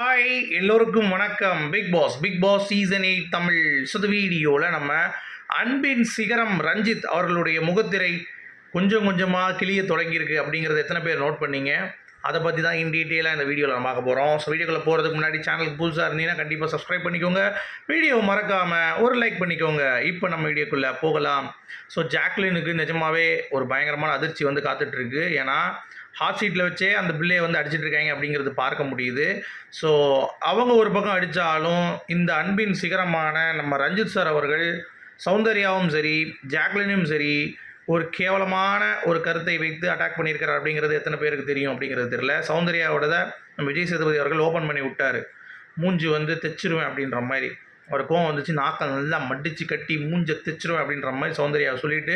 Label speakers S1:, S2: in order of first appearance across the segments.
S1: Hi எல்லோருக்கும் வணக்கம். Big Boss season 8 Tamil வீடியோவில் நம்ம அன்பின் சிகரம் ரஞ்சித் அவர்களுடைய முகத்திரை கொஞ்சம் கொஞ்சமாக கிளிய தொடங்கியிருக்கு அப்படிங்கிறது எத்தனை பேர் நோட் பண்ணீங்க? அதை பற்றி தான் இன் டீட்டெயிலாக இந்த வீடியோவில் நம்ம பார்க்க போகிறோம். ஸோ வீடியோக்குள்ளே போகிறதுக்கு முன்னாடி சேனலுக்கு புதுசாக இருந்தீங்கன்னா கண்டிப்பாக சப்ஸ்கிரைப் பண்ணிக்கோங்க, வீடியோ மறக்காமல் ஒரு லைக் பண்ணிக்கோங்க. இப்போ நம்ம வீடியோக்குள்ளே போகலாம். ஸோ ஜாக்லினுக்கு நிஜமாகவே ஒரு பயங்கரமான அதிர்ச்சி வந்து காத்துட்ருக்கு. ஏன்னா ஹாட் சீட்டில் வச்சே அந்த பிள்ளையை வந்து அடிச்சிட்டு இருக்காங்க அப்படிங்கிறது பார்க்க முடியுது. ஸோ அவங்க ஒரு பக்கம் அடித்தாலும் இந்த அன்பின் சிகரமான நம்ம ரஞ்சித் சார் அவர்கள் சௌந்தர்யாவும் சரி ஜாக்லினும் சரி ஒரு கேவலமான ஒரு கருத்தை வைத்து அட்டாக் பண்ணியிருக்கிறார் அப்படிங்கிறது எத்தனை பேருக்கு தெரியும் அப்படிங்கிறது தெரியல. சௌந்தர்யாவோட நம்ம விஜய் சேதுபதி அவர்கள் ஓப்பன் பண்ணி விட்டார். மூஞ்சி வந்து தைச்சிருவேன் அப்படின்ற மாதிரி ஒரு கோவம் வந்துச்சு, நாக்கல் நல்லா மடித்து கட்டி மூஞ்சை தைச்சிருவேன் அப்படின்ற மாதிரி சௌந்தர்யாவை சொல்லிவிட்டு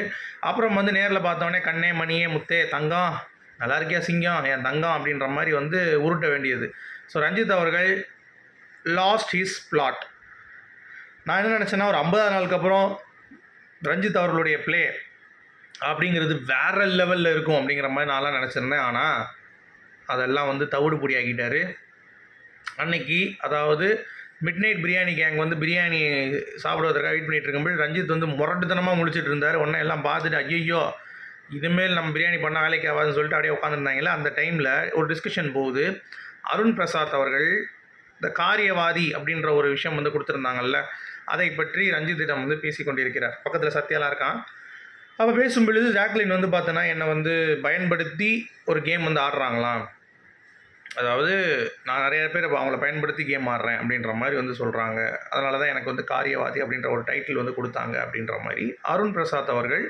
S1: அப்புறம் வந்து நேரில் பார்த்தோன்னே கண்ணே மணியே முத்தே தங்கம் நல்லா இருக்கியா சிங்கம் என் தங்கம் அப்படின்ற மாதிரி வந்து உருட்ட வேண்டியது. ஸோ ரஞ்சித் அவர்கள் லாஸ்ட் ஹிஸ் பிளாட். நான் என்ன நினச்சேன்னா ஒரு 50 நாளுக்கு அப்புறம் ரஞ்சித் அவர்களுடைய ப்ளே அப்படிங்கிறது வேறு லெவலில் இருக்கும் அப்படிங்கிற மாதிரி நான்லாம் நினச்சிருந்தேன். ஆனால் அதெல்லாம் வந்து தவிடுபொடி ஆக்கிட்டார் அன்னைக்கு. அதாவது மிட் நைட் பிரியாணி கேங் வந்து பிரியாணி சாப்பிடுவதற்காக வெயிட் பண்ணிகிட்டு இருக்கும்போது ரஞ்சித் வந்து முரட்டுத்தனமாக முழிச்சிட்டு இருந்தார். உடனே எல்லாம் பார்த்துட்டு ஐயோ இதுமாரி நம்ம பிரியாணி பண்ணால் வேலைக்கு ஆகாதுன்னு சொல்லிட்டு அப்படியே உட்காந்துருந்தாங்களே. அந்த டைமில் ஒரு டிஸ்கஷன் போகுது. அருண் பிரசாத் அவர்கள் இந்த காரியவாதி அப்படின்ற ஒரு விஷயம் வந்து கொடுத்துருந்தாங்கல்ல, அதை பற்றி ரஞ்சித்திடம் வந்து பேசி கொண்டிருக்கிறார். பக்கத்தில் சத்யாலாம் இருக்கான். அப்போ பேசும் பொழுது ஜாக்லின் வந்து பார்த்தோன்னா என்னை வந்து பயன்படுத்தி ஒரு கேம் வந்து ஆடுறாங்களாம். அதாவது நான் நிறைய பேர் அவங்கள பயன்படுத்தி கேம் ஆடுறேன் அப்படின்ற மாதிரி வந்து சொல்கிறாங்க. அதனால தான் எனக்கு வந்து காரியவாதி அப்படின்ற ஒரு டைட்டில் வந்து கொடுத்தாங்க அப்படின்ற மாதிரி அருண் பிரசாத் அவர்கள்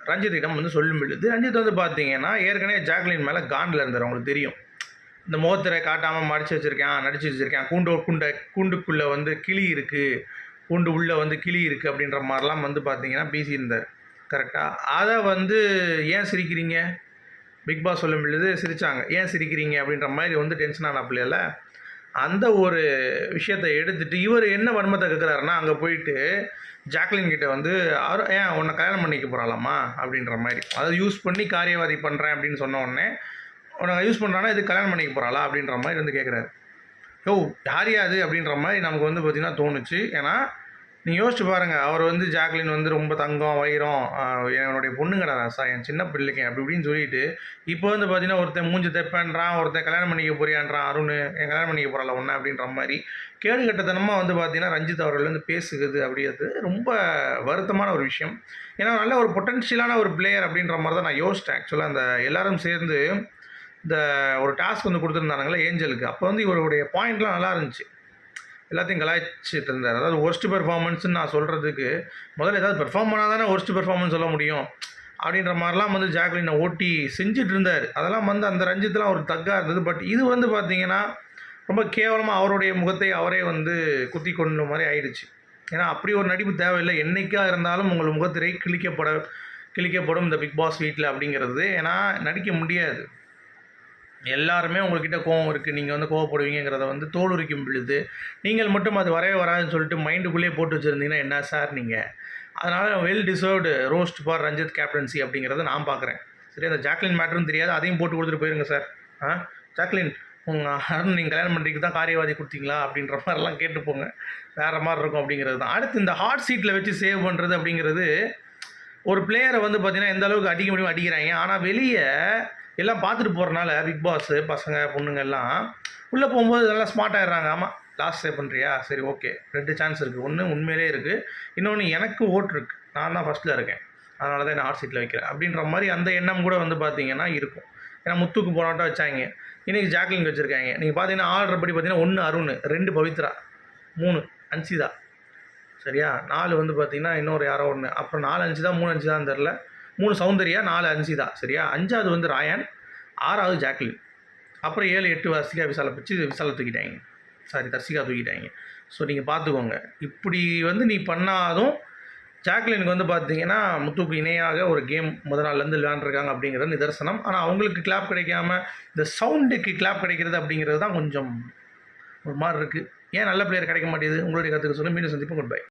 S1: ரஞ்சித்திடம் வந்து சொல்லும் பொழுது ரஞ்சித் வந்து பார்த்தீங்கன்னா ஏற்கனவே ஜாக்லின் மேலே காண்டில் இருந்தார். அவங்களுக்கு தெரியும் இந்த முகத்திரை காட்டாமல் மடித்து வச்சுருக்கேன், நடிச்சு வச்சுருக்கேன், கூண்டுக்குள்ளே வந்து கிளி இருக்குது, கூண்டு உள்ளே வந்து கிளி இருக்குது அப்படின்ற மாதிரிலாம் வந்து பார்த்தீங்கன்னா பேசியிருந்தார். கரெக்டாக அதை வந்து ஏன் சிரிக்கிறீங்க பிக் பாஸ் சொல்லும் பொழுது சிரித்தாங்க. ஏன் சிரிக்கிறீங்க அப்படின்ற மாதிரி வந்து டென்ஷன் ஆனாப்பில்ல. அந்த ஒரு விஷயத்தை எடுத்துகிட்டு இவர் என்ன வன்மத்தை கேட்குறாருன்னா அங்கே போயிட்டு ஜாக்லின் கிட்டே வந்து ஏன் உன்னை கல்யாணம் பண்ணிக்க போகிறாளாமா அப்படின்ற மாதிரி, அதாவது யூஸ் பண்ணி காரியவாதி பண்ணுறேன் அப்படின்னு சொன்ன உடனே உன்னை யூஸ் பண்ணுறான்னா இது கல்யாணம் பண்ணிக்க போகிறாளா அப்படின்ற மாதிரி வந்து கேட்குறாரு. யோ யாரையாது அப்படின்ற மாதிரி நமக்கு வந்து பார்த்திங்கன்னா தோணுச்சு. ஏன்னா நீங்கள் யோசிச்சு பாருங்கள், அவர் வந்து ஜாக்லின் வந்து ரொம்ப தங்கம் வைரம் என்னுடைய பொண்ணுங்கடா ராசா என் சின்ன பிள்ளைக்கு அப்படி இப்படின்னு சொல்லிட்டு இப்போ வந்து பார்த்தீங்கன்னா ஒருத்தன் மூஞ்சி தைப்பேன்றான், ஒருத்தன் கல்யாணம் பண்ணிக்க போறியான்றான், அருண் என் கல்யாணம் பண்ணிக்க போகிறாள் ஒன்று அப்படின்ற மாதிரி கேடு கட்டத்தனமாக வந்து பார்த்தீங்கன்னா ரஞ்சித் அவர்கள் வந்து பேசுகிறது அப்படிங்கிறது ரொம்ப வருத்தமான ஒரு விஷயம். ஏன்னா நல்ல ஒரு பொட்டன்ஷியலான ஒரு பிளேயர் அப்படின்ற மாதிரி தான் நான் யோசித்தேன். ஆக்சுவலாக அந்த எல்லோரும் சேர்ந்து இந்த ஒரு டாஸ்க் வந்து கொடுத்துருந்தாங்களே ஏஞ்சலுக்கு, அப்போ வந்து இவருடைய பாயிண்ட்லாம் நல்லா இருந்துச்சு, எல்லாத்தையும் கலாய்ச்சிட்டு இருந்தார். அதாவது ஒர்ஸ்ட் பெர்ஃபார்மன்ஸ்னு நான் சொல்கிறதுக்கு முதல்ல ஏதாவது பெர்ஃபார்ம் பண்ணால் தானே ஒர்ஸ்ட் பெர்ஃபார்மன்ஸ் சொல்ல முடியும் அப்படின்ற மாதிரிலாம் வந்து ஜாக்லினை ஓட்டி செஞ்சுட்டு இருந்தார். அதெல்லாம் வந்து அந்த ரஞ்சித்லாம் ஒரு தக்காக இருந்தது. பட் இது வந்து பார்த்திங்கன்னா ரொம்ப கேவலமாக அவருடைய முகத்தை அவரே வந்து குத்தி கொண்ட மாதிரி ஆயிடுச்சு. ஏன்னா அப்படி ஒரு நடிப்பு தேவையில்லை. என்றைக்காக இருந்தாலும் உங்கள் முகத்திரை கிழிக்கப்படும் இந்த பிக் பாஸ் வீட்டில் அப்படிங்கிறது. ஏன்னா நடிக்க முடியாது. எல்லாருமே உங்கள்கிட்ட கோவம் இருக்குது, நீங்கள் வந்து கோவப்படுவீங்கிறத வந்து தோலுரிக்கும் பொழுது நீங்கள் மட்டும் அது வரவே வராதுன்னு சொல்லிட்டு மைண்டுக்குள்ளேயே போட்டு வச்சுருந்தீங்கன்னா என்ன சார் நீங்கள்? அதனால் well deserved roast for Ranjith captaincy அப்படிங்கிறத நான் பார்க்குறேன். சரி, அந்த ஜாக்லின் மேட்டரும் தெரியாது, அதையும் போட்டு கொடுத்துட்டு போயிருங்க சார். ஜாக்லின் உங்கள் அருண் நீங்கள் கல்யாணம் பண்ணுறதுக்கு தான் காரியவாதி கொடுத்தீங்களா அப்படின்ற மாதிரிலாம் கேட்டுப்போங்க, வேறு மாதிரி இருக்கும் அப்படிங்கிறது தான். அடுத்து இந்த ஹாட் சீட்டில் வச்சு சேவ் பண்ணுறது அப்படிங்கிறது ஒரு பிளேயரை வந்து பார்த்திங்கன்னா எந்த அளவுக்கு அடிக்க முடியும் அடிக்கிறாங்க. ஆனால் வெளியே எல்லாம் பார்த்துட்டு போகிறனால பிக் பாஸு பசங்க பொண்ணுங்க எல்லாம் உள்ளே போகும்போது நல்லா ஸ்மார்ட் ஆகிடுறாங்க. ஆமாம் லாஸ்ட் சேவ் பண்ணுறியா, சரி ஓகே 2 சான்ஸ் இருக்குது, ஒன்று உண்மையிலே இருக்குது, இன்னொன்று எனக்கு ஓட்டு இருக்குது, நான் தான் ஃபஸ்ட்டில் இருக்கேன், அதனால தான் என்ன ஹாட் சீட்டில் வைக்கிறேன் அப்படின்ற மாதிரி அந்த எண்ணம் கூட வந்து பார்த்திங்கன்னா இருக்கும். ஏன்னா முத்துக்கு போனாட்டம் வச்சாங்க, இன்றைக்கி ஜாக்லின் வச்சுருக்காங்க. நீங்கள் பார்த்தீங்கன்னா ஆர்டர் படி பார்த்தீங்கன்னா 1 அருண், 2 பவித்ரா, 3 அன்சிதா, சரியா, 4 வந்து பார்த்திங்கன்னா இன்னொரு யாரோ ஒன்று, அப்புறம் 4 அன்சிதா 3 அன்சிதான்னு தெரில, 3 சௌந்தர்யா, 4 அன்சிதா, சரியா, 5வது வந்து ராயன், 6வது ஜாக்லின், அப்புறம் 7 8 வர்ஷிகா விசாலை தூக்கிட்டாங்க, தர்ஷிகா தூக்கிட்டாங்க. ஸோ நீங்கள் பார்த்துக்கோங்க, இப்படி வந்து நீ பண்ணாதும் ஜாக்லினுக்கு வந்து பார்த்தீங்கன்னா முத்துக்கு இணையாக ஒரு கேம் முதல் நாள்லேருந்து விளையாண்டுருக்காங்க அப்படிங்கிறது நிதர்சனம். ஆனால் அவங்களுக்கு கிளாப் கிடைக்காம இந்த சவுண்டுக்கு கிளாப் கிடைக்கிறது அப்படிங்கிறது தான் கொஞ்சம் ஒரு மாதிரி இருக்குது. ஏன் நல்ல பிளேயர் கிடைக்க மாட்டேங்குது? உங்களுடைய கருத்துக்கு சொல்ல மீண்டும் சந்திப்போம். Good bye.